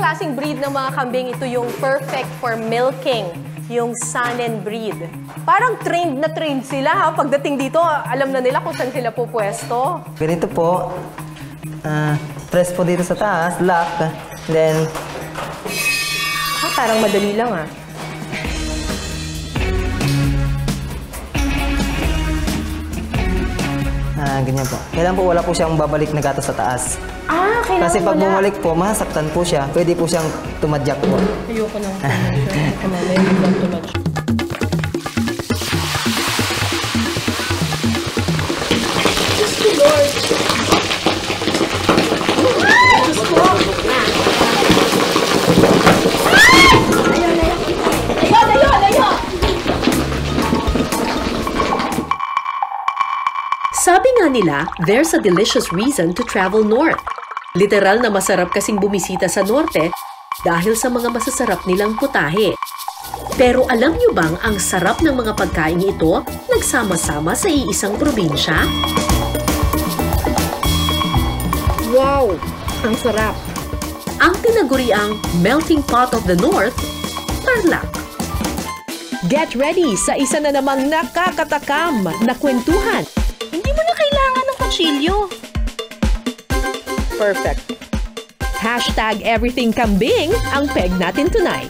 klaseng breed ng mga kambing, ito yung perfect for milking, yung Saanen breed. Parang trained na trained sila, ha? Pagdating dito, alam na nila kung saan sila pupwesto. Ganito po, press po dito sa taas, lock, then... Parang madali lang, ha? Ganyan po. Kailan po wala po siyang babalik na gatas sa taas. Kailangan Kasi pag wala. bumalik po, masaktan po siya. Pwede po siyang tumadyak po. Ayoko nang tumadyak. Diyos ko, Lord! Diyos ko! Layo! Sabi nga nila, there's a delicious reason to travel north. Literal na masarap kasing bumisita sa norte dahil sa mga masasarap nilang putahe. Pero alam niyo bang ang sarap ng mga pagkain ito nagsama-sama sa iisang probinsya? Wow! Ang sarap! Ang tinaguriang melting pot of the north, Tarlac. Get ready sa isa na namang nakakatakam na kwentuhan. Hindi mo na kailangan ng kutsilyo. Perfect. #everythingkambing ang peg natin tonight.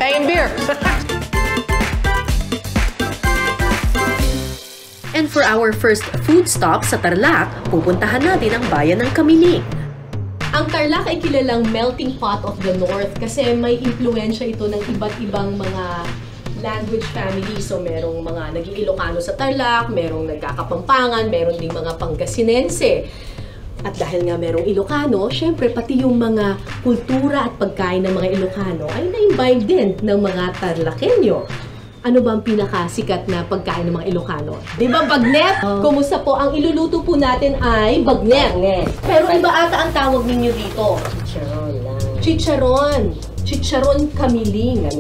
Peg and beer! And for our first food stop sa Tarlac, pupuntahan natin ang bayan ng Kamiling. Ang Tarlac ay kilalang melting pot of the north kasi may impluensya ito ng iba't ibang mga language family. So, merong mga naging Ilocano sa Tarlac, merong nagkakapampangan, meron ding mga Pangasinense. At dahil nga merong Ilocano, syempre pati yung mga kultura at pagkain ng mga Ilocano ay na-imbibe din ng mga Tarlakenyo. Ano ba ang pinakasikat na pagkain ng mga Ilocano? Di ba bagnet? Kumusta po? Ang iluluto po natin ay bagnet. Pero iba ata ang tawag ninyo dito. Chicharon lang. Chicharon. Chicharon kamiling.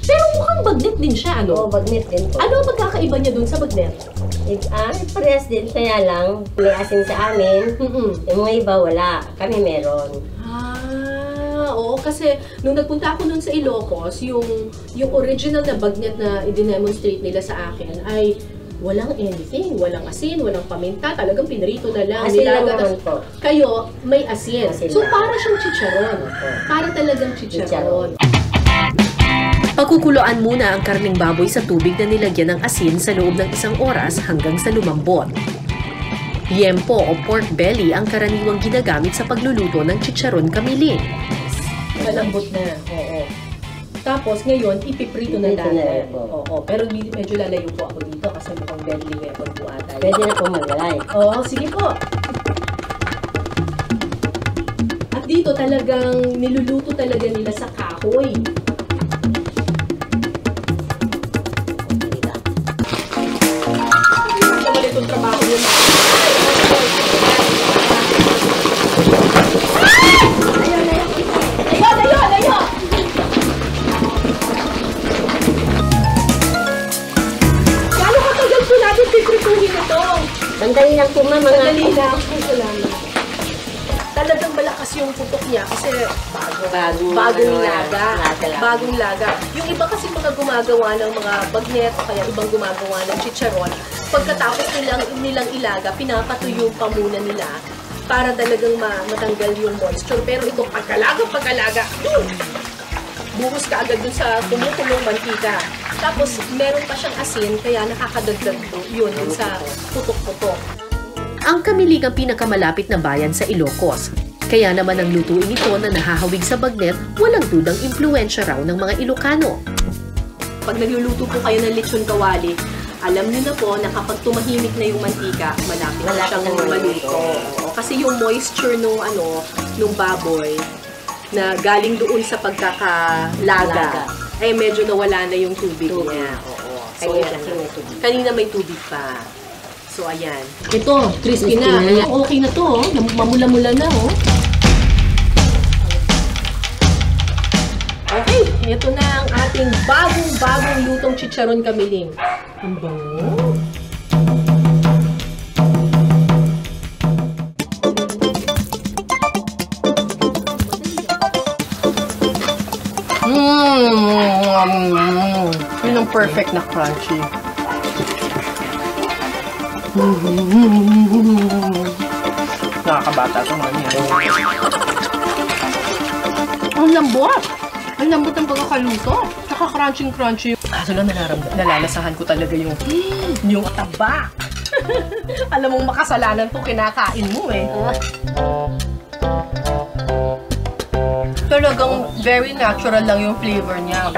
Pero mukhang bagnet din siya, ano? Oo, bagnet din po. Ano ang pagkakaiba niya dun sa bagnet? Parehas din, kaya lang, may asin sa amin. Yung mga iba, wala. Kami meron. Oo, kasi nung nagpunta ako nun sa Ilocos, yung original na bagnet na i-demonstrate nila sa akin ay walang anything, walang asin, walang paminta, talagang pinrito na lang. Asin lang naman po. Kayo, may asin. So, lang. para siyang chicharon. Para talagang chicharon. Pagkukuloan muna ang karning baboy sa tubig na nilagyan ng asin sa loob ng 1 oras hanggang sa lumambot. Yempo o pork belly ang karaniwang ginagamit sa pagluluto ng chicharon kamiling. Malambot na, oo. Tapos ngayon, ipiprito na natin. Oo, pero medyo lalayo po ako dito kasi mukhang deadly weapon po ata. Pwede na po maglay. Oo, sige po. At dito talagang niluluto talaga nila sa kahoy. Naman itong trabaho yun. Layo! Gano'ng katagal po natin piprituhin ito? Sandali lang po, ma'am. Sandali lang. Salamat. Talagang malakas yung putok niya kasi bagong laga. Yung iba kasi mga gumagawa ng mga bagnet o kaya ibang gumagawa ng chicharon, pagkatapos nilang ilaga, pinapatuyo pa muna nila para talagang matanggal yung moisture. Pero ito, pagkalaga, buhos ka agad dun sa kumukulong mantika. Tapos, meron pa siyang asin, kaya nakakadagdag yun sa putok-putok. Ang Kamiling ang pinakamalapit na bayan sa Ilocos. Kaya naman ang lutuin ito na nahahawig sa bagnet, walang dudang impluensya raw ng mga Ilocano. Pag nagluluto po kayo ng lechon kawali, alam niyo na po na kapag tumahimik na yung mantika, malapit na siyang maluto. Kasi yung moisture nung baboy na galing doon sa pagkakalaga, ay medyo nawala na yung tubig niya. So, kanina may tubig pa. So, ayan. Ito, crispy na. Okay na to, mamula-mula na, Okay, ito na ang ating bagong lutong chicharon kamiling. Ang bango. Yun ang perfect na crunchy. Nakakabata ito man yan. Ang lambot! Ang lambot ng pagkakaluto. Tsaka crunchy. Kaso lang nalalasahan ko talaga yung taba. Alam mong makasalanan to kinakain mo eh. Talagang very natural lang yung flavor niya.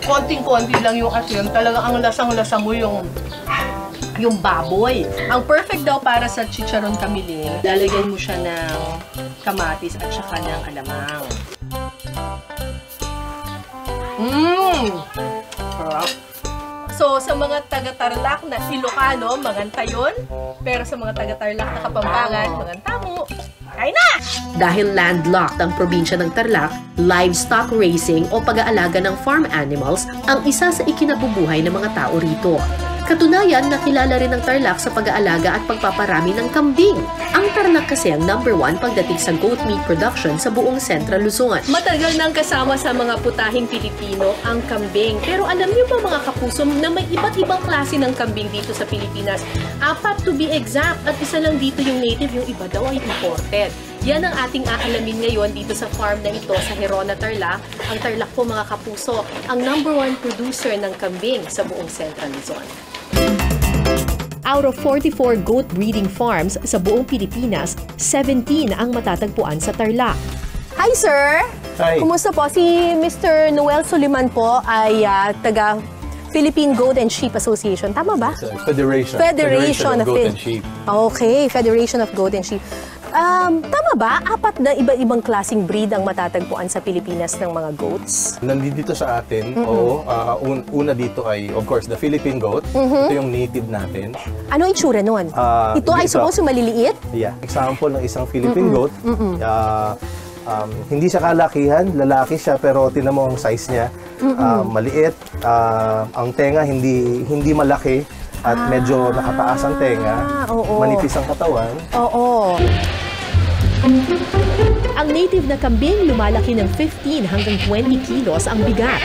Konting-konti lang yung asin. Talagang ang lasang-lasa mo yung baboy. Ang perfect daw para sa chicharon kamiling, lalagyan mo siya ng kamatis at saka ng alamang. Sarap. So, sa mga taga-Tarlac na Ilocano, maganta yun. Pero sa mga taga-Tarlac na Kapampangan, maganta mo. Kain na! Dahil landlocked ang probinsya ng Tarlac, livestock raising o pag-aalaga ng farm animals ang isa sa ikinabubuhay ng mga tao rito. Katunayan, nakilala rin ng Tarlac sa pag-aalaga at pagpaparami ng kambing. Ang Tarlac kasi ang #1 pagdating sa goat meat production sa buong Central Luzon. Matagal nang kasama sa mga putahing Pilipino ang kambing. Pero alam niyo ba mga kapuso na may iba't ibang klase ng kambing dito sa Pilipinas? 4 to be exact, at isa lang dito yung native, yung iba daw ay imported. Yan ang ating aalamin ngayon dito sa farm na ito sa Gerona, Tarlac. Ang Tarlac po mga kapuso, ang #1 producer ng kambing sa buong Central Luzon. Out of 44 goat breeding farms sa buong Pilipinas, 17 ang matatagpuan sa Tarlac. Hi, sir! Hi. Kumusta po? Si Mr. Noel Soliman po ay taga Philippine Goat and Sheep Association. Tama ba? Federation. Federation of Goat and Sheep. Okay, Federation of Goat and Sheep. Tama ba? 4 na iba-ibang klaseng breed ang matatagpuan sa Pilipinas ng mga goats? Nandito sa atin, una dito ay, of course, the Philippine goat. Ito yung native natin. Ano itsura nun? Ito ay suppose yung maliliit? Yeah. Example ng isang Philippine goat. Hindi siya kalakihan, lalaki siya, pero tinan mo ang size niya. Maliit, ang tenga hindi malaki, at medyo nakataas ang tenga, manipis ang katawan. Oo. Ang native na kambing lumalaki ng 15 hanggang 20 kilos ang bigat.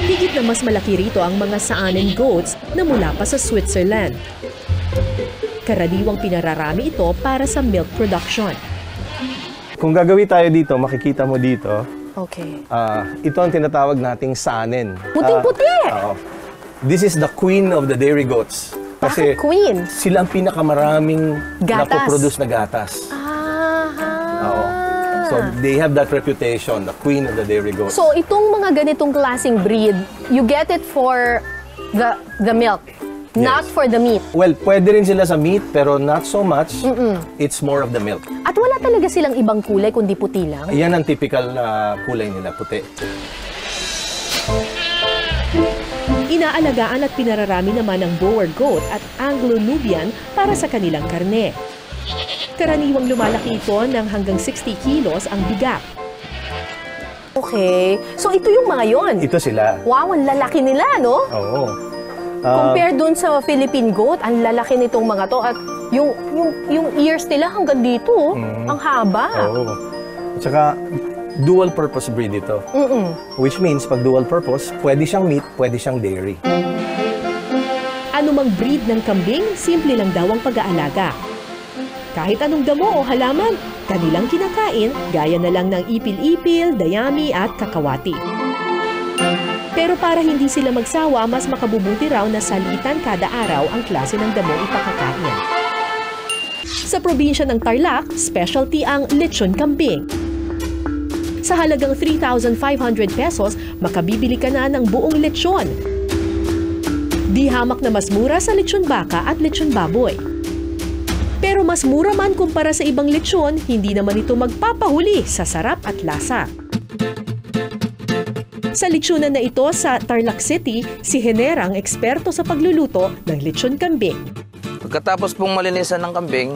Higit na mas malaki rito ang mga Saanen goats na mula pa sa Switzerland. Karaniwang pinararami ito para sa milk production. Kung gagawin tayo dito, makikita mo dito, Okay. ito ang tinatawag nating Saanen. Puting-puti! This is the queen of the dairy goats. Bakit queen? Sila ang pinakamaraming Gatas. napoproduce na gatas. Oo. So, they have that reputation, the queen of the dairy goats. So, itong mga ganitong klaseng breed, you get it for the milk, not for the meat. Well, pwede rin sila sa meat, pero not so much. It's more of the milk. At wala talaga silang ibang kulay kundi puti lang? Yan ang typical na kulay nila, puti. Inaalagaan at pinararami naman ng Boer goat at Anglo-Nubian para sa kanilang karne. Karaniwang lumalaki ito ng hanggang 60 kilos ang bigat. Okay. So, ito yung mga yon. Ito sila. Wow, ang lalaki nila, no? Oo. Compare dun sa Philippine goat, ang lalaki nitong mga to. At yung ears nila hanggang dito, ang haba. Oo. Tsaka, dual purpose breed ito. Which means, pag dual purpose, pwede siyang meat, pwede siyang dairy. Anumang breed ng kambing, simple lang daw ang pag-aalaga. Kahit anong damo o halaman, kanilang kinakain, gaya na lang ng ipil-ipil, dayami at kakawati. Pero para hindi sila magsawa, mas makabubuti raw na salitan kada araw ang klase ng damo ipakakain. Sa probinsya ng Tarlac, specialty ang lechon kambing. Sa halagang 3,500 pesos, makabibili ka na ng buong lechon. Di hamak na mas mura sa lechon baka at lechon baboy. Pero mas mura man kumpara sa ibang lechon, hindi naman ito magpapahuli sa sarap at lasa. Sa lechonan na ito sa Tarlac City, si Henera ang eksperto sa pagluluto ng lechon kambing. Pagkatapos pong malinisan ng kambing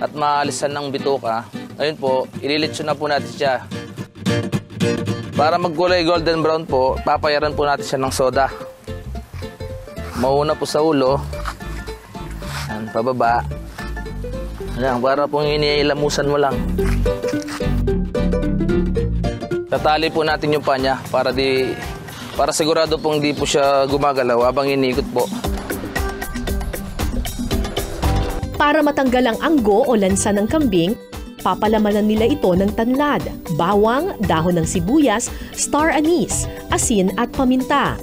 at maalisan ng bituka, ayun po, ililitsyon na po natin siya. Para magkulay golden brown po, papayaran po natin siya ng soda. Mauna po sa ulo, yan, pababa. Yan, para pong iniilamusan mo lang. Tatali po natin yung panya para sigurado pong di po siya gumagalaw habang iniikot po. Para matanggal ang anggo o lansa ng kambing, papalamanan nila ito ng tanlad, bawang, dahon ng sibuyas, star anise, asin at paminta.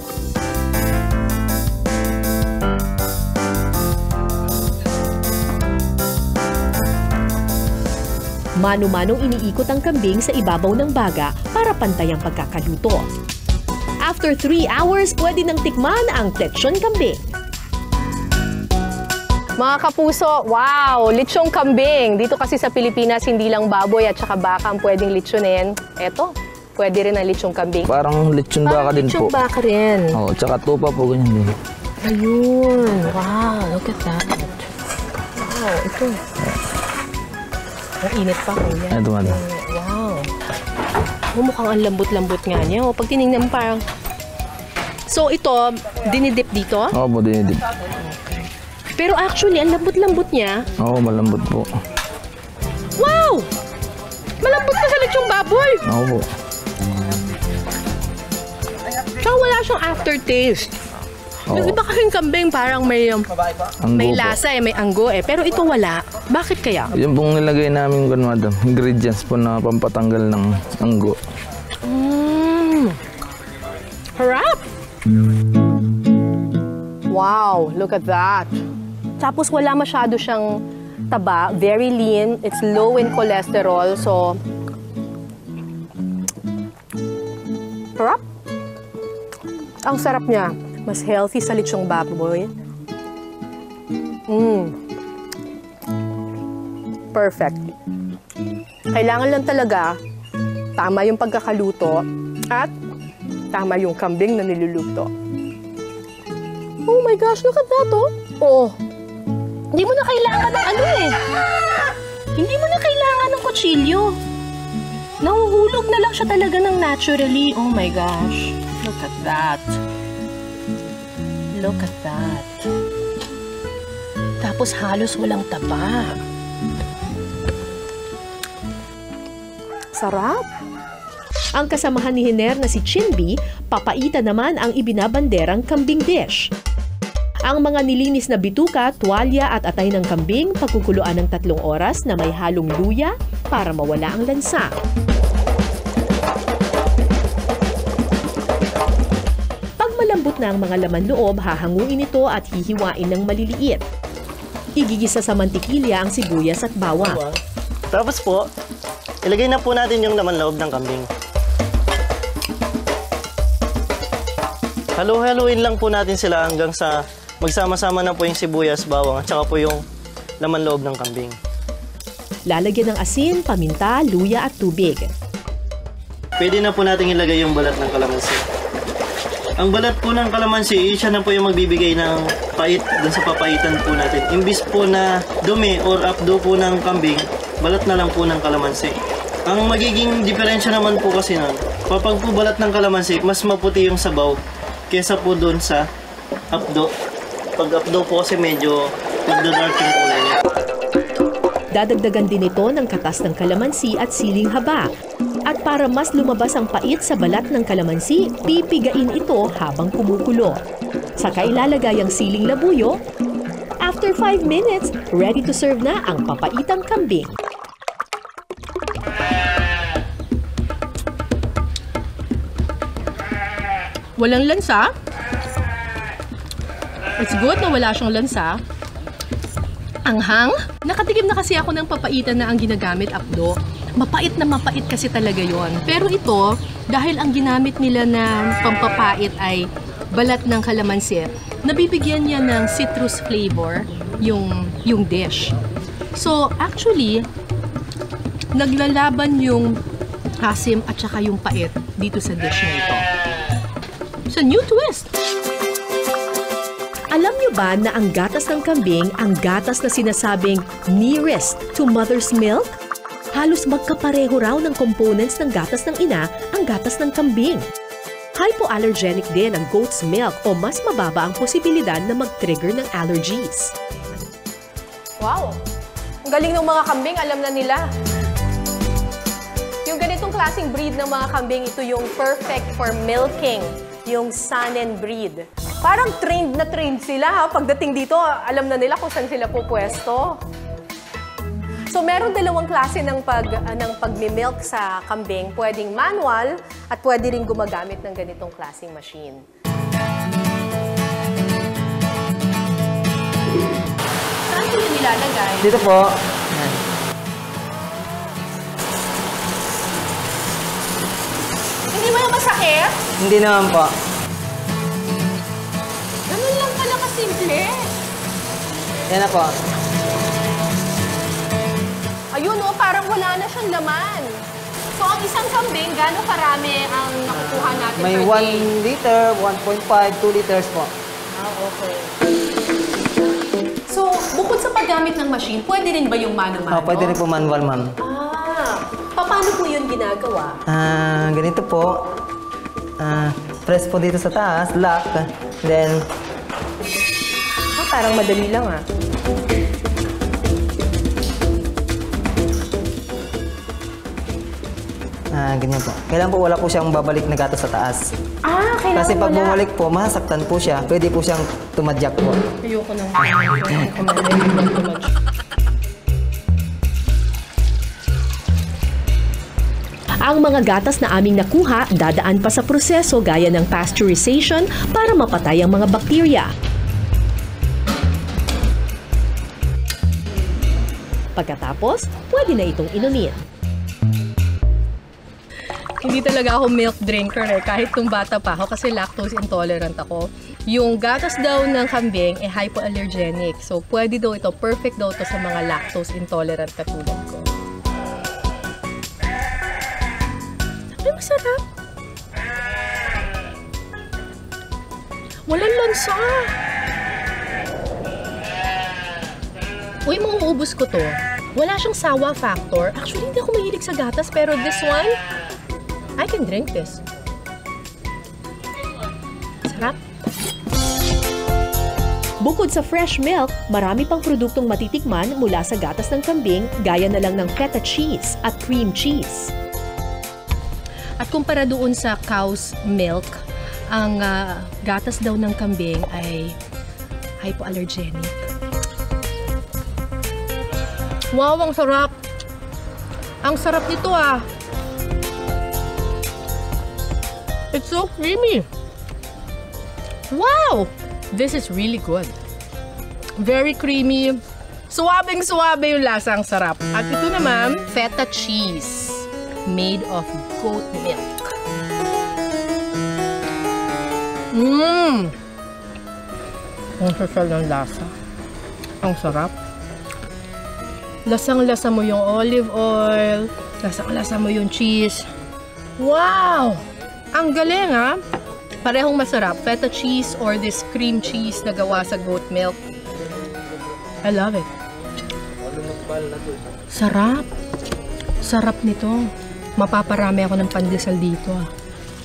Mano-manong iniikot ang kambing sa ibabaw ng baga para pantay ang pagkakaluto. After 3 hours, pwede nang tikman ang lechon kambing. Mga kapuso, wow! Lechong kambing. Dito kasi sa Pilipinas, hindi lang baboy at saka baka ang pwedeng lechonin. Eto, pwede rin ang lechong kambing. Parang lechon baka din po. Lechong baka rin. Oo, tsaka tupa po, ganyan din. Ayun. Wow, look at that. Wow, ito. Ang init pa, kuya. Ito, madam. Wow. Oh, mukhang ang lambot-lambot nga niya. Oh, pag tinignan mo parang... So, ito, dinidip dito? Oo po, dinidip. Pero actually, ang lambot-lambot niya. Oo, malambot po. Wow! Malambot pa sa lechong baboy! Oo po. Tsaka wala siyang aftertaste. Yung iba kasing kambing parang may lasa may anggo Pero ito wala. Bakit kaya? Yung pong nilagay namin kung madam, ingredients po na pampatanggal ng anggo. Harap! Wow, look at that. Tapos wala masyado siyang taba, very lean, it's low in cholesterol, so harap. Ang sarap niya. Mas healthy sa lechong baboy. Perfect. Kailangan lang talaga tama yung pagkakaluto at tama yung kambing na niluluto. Oh my gosh, look at that, oh. Oh. Hindi mo na kailangan ng Hindi mo na kailangan ng kutsilyo. Nahuhulog na lang siya talaga ng naturally. Oh my gosh. Look at that. Look at that. Tapos halos walang taba. Sarap. Ang kasamahan ni Hiner na si Chinby, papaita naman ang ibinabanderang kambing dish. Ang mga nilinis na bituka, tuwalya at atay ng kambing pagkukuluan ng 3 oras na may halong luya para mawala ang lansa. Pag malambot na ang mga laman loob, hahanguin ito at hihiwain ng maliliit. Igigisa sa mantikilya ang sibuyas at bawang. Tapos po, ilagay na po natin yung laman loob ng kambing. Halo-haluin lang po natin sila hanggang sa magsama-sama na po yung sibuyas, bawang at saka po yung laman loob ng kambing. Lalagyan ng asin, paminta, luya at tubig. Pwede na po natin ilagay yung balat ng kalamansi. Ang balat po ng kalamansi, siya na po yung magbibigay ng pait dun sa papaitan po natin. Imbis po na dumi or apdo po ng kambing, balat na lang po ng kalamansi. Ang magiging diferensya naman po kasi nun, kapag po balat ng kalamansi, mas maputi yung sabaw kesa po doon sa apdo. Pag apdo po kasi medyo nagda-dark yung kulay niya. Dadagdagan din ito ng katas ng kalamansi at siling haba. At para mas lumabas ang pait sa balat ng kalamansi, pipigain ito habang kumukulo. Saka ilalagay ang siling labuyo. After 5 minutes, ready to serve na ang papaitang kambing. Walang lansa. It's good na wala siyang lansa. Anghang. Nakatikim na kasi ako ng papaitan na ang ginagamit apdo. Mapait na mapait kasi talaga yon. Pero ito, dahil ang ginamit nila na pampapait ay balat ng kalamansi, nabibigyan niya ng citrus flavor yung dish. So, actually, naglalaban yung asim at saka yung pait dito sa dish na ito. It's a new twist! Alam niyo ba na ang gatas ng kambing ang gatas na sinasabing nearest to mother's milk? Halos magkapareho raw ng components ng gatas ng ina ang gatas ng kambing. Hypoallergenic din ang goat's milk o mas mababa ang posibilidad na mag-trigger ng allergies. Wow! Ang galing ng mga kambing, alam na nila. yung ganitong klaseng breed ng mga kambing, ito yung perfect for milking, yung Saanen breed. Parang trained na trained sila ha. Pagdating dito, alam na nila kung saan sila pupwesto. So meron dalawang klase ng pagmi-milk sa kambing. Pwedeng manual at pwede rin gumagamit ng ganitong klaseng machine. Saan sila nilalagay? Dito po. Yan. Hindi mo na masakit? Hindi naman po. Ganun lang pala kasimple. Yan na po. Ayun o, parang wala na siyang laman. So, ang isang kambing, gano'ng karami ang nakukuha natin May per day? 1 liter, 1.5, 2 liters po. Okay. So, bukod sa paggamit ng machine, pwede rin ba yung mano-mano? Pwede rin po manual, ma'am. Paano po yun ginagawa? Ganito po. Press po dito sa taas, lock. Then, Parang madali lang ganyan po. Kailangan po wala po siyang babalik na gato sa taas. Kailangan Kasi pag wala. bumalik po, masasaktan po siya. Pwede po siyang tumadyak po. Ayoko nang Ang mga gatas na aming nakuha dadaan pa sa proseso gaya ng pasteurization para mapatay ang mga bakterya. Pagkatapos, pwede na itong inumin. Hindi talaga ako milk drinker kahit nung bata pa ako kasi lactose intolerant ako. Yung gatas daw ng kambing hypoallergenic. So pwede daw ito, perfect daw ito sa mga lactose intolerant katulad ko. Ay, masarap. Walang lansa. Uy, mauubos ko to. Wala siyang sawa factor. Actually, hindi ako mahilig sa gatas pero this one, I can drink this. Sarap. Bukod sa fresh milk, marami pang produktong matitikman mula sa gatas ng kambing gaya na lang ng feta cheese at cream cheese. At kumpara doon sa cow's milk, ang gatas daw ng kambing ay hypoallergenic. Wow, ang sarap! Ang sarap nito It's so creamy! Wow! This is really good. Very creamy. Suwabing-suwabe yung lasa, ang sarap. At ito naman, feta cheese made of goat milk. Ang sasal ng lasa. Ang sarap. Lasang-lasa mo yung olive oil. Lasang-lasa mo yung cheese. Wow! Ang galing Parehong masarap. Feta cheese or this cream cheese na gawa sa goat milk. I love it. Sarap. Sarap nito. Mapaparami ako ng pandesal dito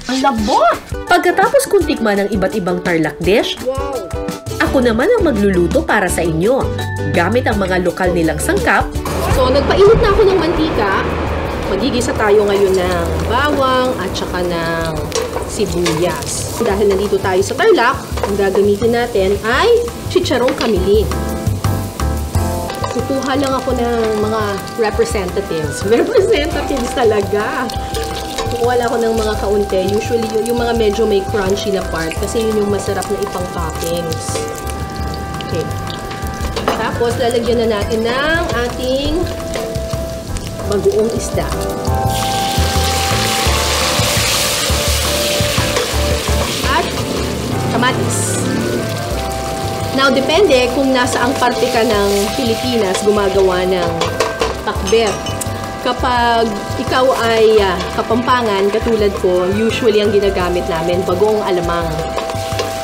Ang labot! Pagkatapos kong tikman ng iba't ibang tarlac dish, ako naman ang magluluto para sa inyo, gamit ang mga lokal nilang sangkap. So, nagpainit na ako ng mantika. Magigisa tayo ngayon ng bawang at saka ng sibuyas. Dahil nandito tayo sa Tarlac, ang gagamitin natin ay chicharong kamili. Kukuha lang ako ng mga representatives. Representatives talaga. Kukuha lang ako ng mga kaunti. Usually, yung mga medyo may crunchy na part kasi yun yung masarap na ipang toppings. Okay. Tapos, lalagyan na natin ng ating bagoong isda. At kamatis. Now, depende kung nasaang parte ka ng Pilipinas gumagawa ng pakbet. Kapag ikaw ay Kapampangan, katulad ko, usually ang ginagamit namin, bagoong alamang.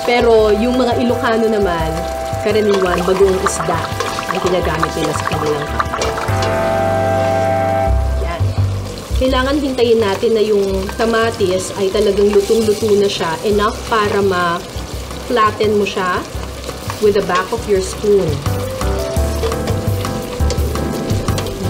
Pero yung mga Ilocano naman, karaniwan, bagoong isda ang ginagamit nila sa kanilang pakbet. Yan. Kailangan hintayin natin na yung kamatis ay talagang lutong-luto na siya, enough para ma-flatten mo siya with the back of your spoon.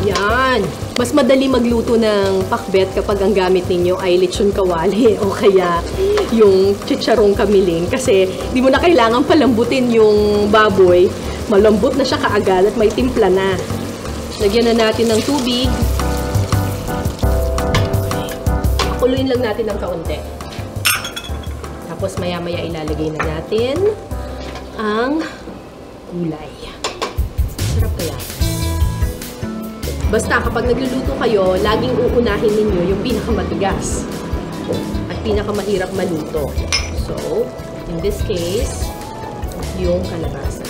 Yan. Mas madali magluto ng pakbet kapag ang gamit ninyo ay lechon kawali o kaya yung chicharong kamiling kasi di mo na kailangan palambutin yung baboy. Malambot na siya kaagad at may timpla na. Lagyan na natin ng tubig. Pakuluin lang natin ng kaunti. Tapos maya-maya ilalagay na natin ang gulay. Sarap kaya. Basta kapag nagluluto kayo, laging uunahin ninyo yung pinakamatigas at pinakamahirap maluto. So, in this case, yung kalabasa.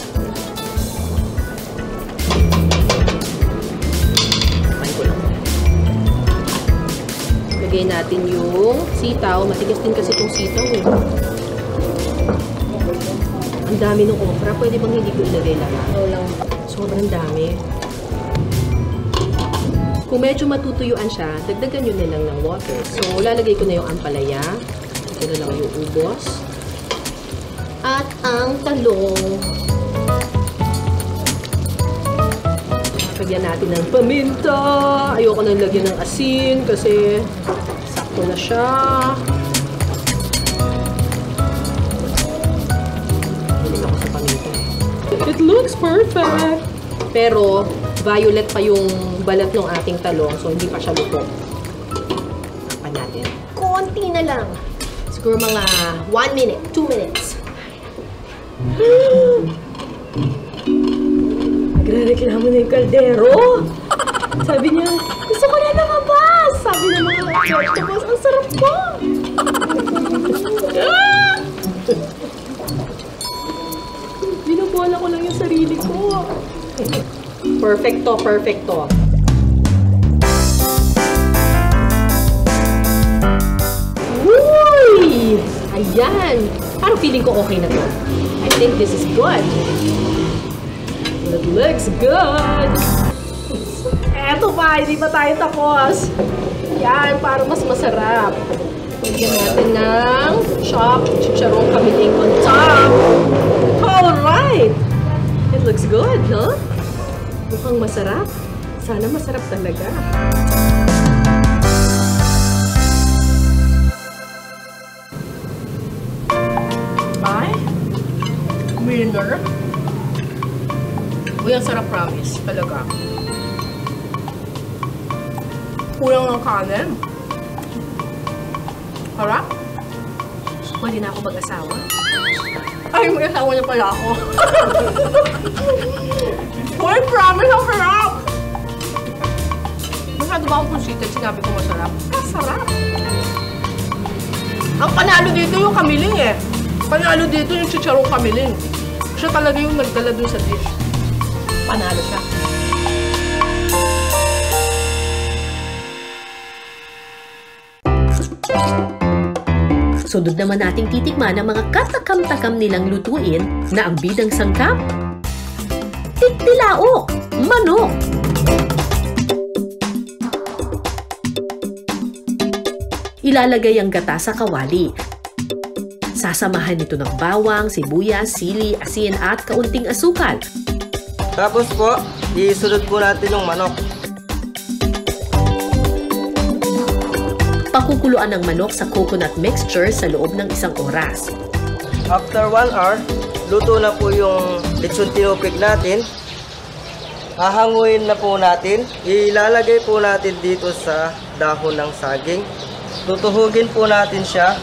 Lagay natin yung sitaw. Matigas din kasi itong sitaw eh. Ang dami ng okra. Pwede bang hindi ko ilagay lahat? Sobrang dami. Kung medyo matutuyuan siya, dagdagan nyo na lang ng water. So, lalagay ko na yung ampalaya. Ito na lang yung ubos. At ang talong. Lagyan natin ng paminta. Ayoko nang lagyan ng asin kasi sakto na siya. Hilig ako sa paminta. It looks perfect! Pero, violet pa yung balat ng ating talong, so hindi pa siya luto. Takpan natin. Konti na lang. Siguro mga 1 minute, 2 minutes. Nagre-reklamo na yung kaldero. Sabi niya, gusto ko na lumabas. Sabi ng mga vegetables, ang sarap po. Binubola ko lang yung sarili ko. Perfecto, perfecto. Uy! Ayan. Parang feeling ko okay na to. I think this is good. It looks good. Eto pa, hindi pa tayo tapos. Yan, para mas masarap. Lagyan natin ng chopped chicharong kamiling on top. Alright! It looks good, no? Mukhang masarap. Sana masarap talaga. Ay, winner. Uy, ang sarap, promise. Talaga. Kulang ng kanin. Harap? Pwede na ako mag-asawa. Ay, may asawa niya pala ako. Uy, promise, ang sarap! Masyado ba akong considered? Sinabi ko masarap. Sarap! Ang panalo dito yung kamiling eh. Panalo dito yung chicharong kamiling. Siya talaga yung nagdala dun sa dish. Panalo siya. Sunod naman nating titikman ang mga katakam-takam nilang lutuin na ang bidang sangkap, tiktilaok, manok. Ilalagay ang gata sa kawali. Sasamahan ito ng bawang, sibuyas, sili, asin at kaunting asukal. Tapos po, isunod po natin yung manok. Pakukuluan ng manok sa coconut mixture sa loob ng 1 oras. After 1 hour, luto na po yung lechon tinupig natin. Hahanguin na po natin. Ilalagay po natin dito sa dahon ng saging. Tutuhugin po natin siya.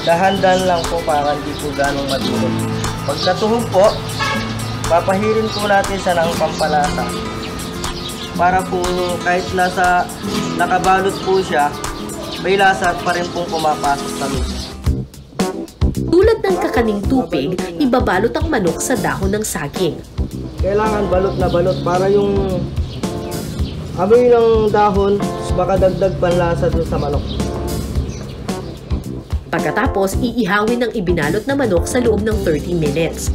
Dahan-dahan lang po para hindi po ganong matulog. Pag natuhog po, papahirin po natin siya ng pampalasa. Para po kahit nakabalot po siya, may lasa pa rin pong pumapasok sa loob. Tulad ng kakaning tupig, ibabalot ang manok sa dahon ng saging. Kailangan balot na balot para yung amoy ng dahon makadagdag panlasa dun sa manok. Pagkatapos, iihawin ang ibinalot na manok sa loob ng 30 minutes.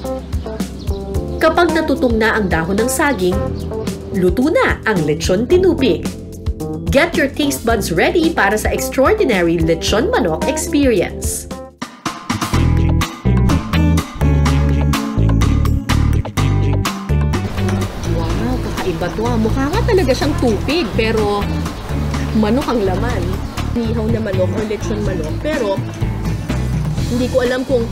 Kapag natutong na ang dahon ng saging, luto na ang lechon tinupig. Get your taste buds ready para sa extraordinary lechon manok experience. Wow, kakaiba to Mukha nga talaga siyang tupig, pero manok ang laman. Nihaw na manok or lechon manok. Pero hindi ko alam kung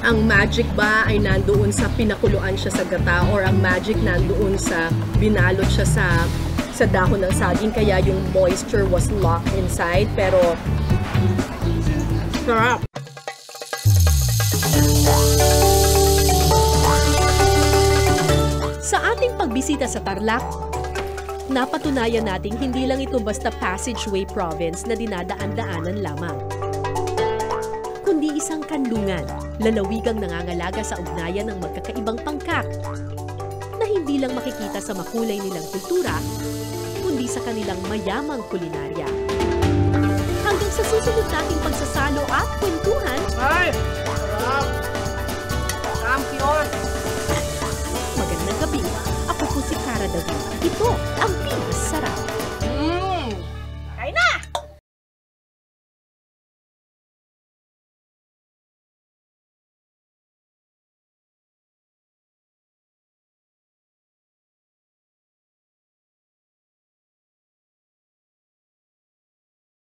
ang magic ba ay nandoon sa pinakuluan siya sa gata or ang magic nandoon sa binalot siya sa dahon ng saging kaya yung moisture was locked inside. Pero sarap. Sa ating pagbisita sa Tarlac, napatunayan nating hindi lang ito basta passageway province na dinadaan-daanan lamang, kundi isang kanlungan, lalawigang nangangalaga sa ugnayan ng magkakaibang pangkat na hindi lang makikita sa makulay nilang kultura, kundi sa kanilang mayamang kulinarya. Hanggang sa susunod nating pagsasalo at kwentuhan, magandang gabi. Ako po si Cara David. Ito ang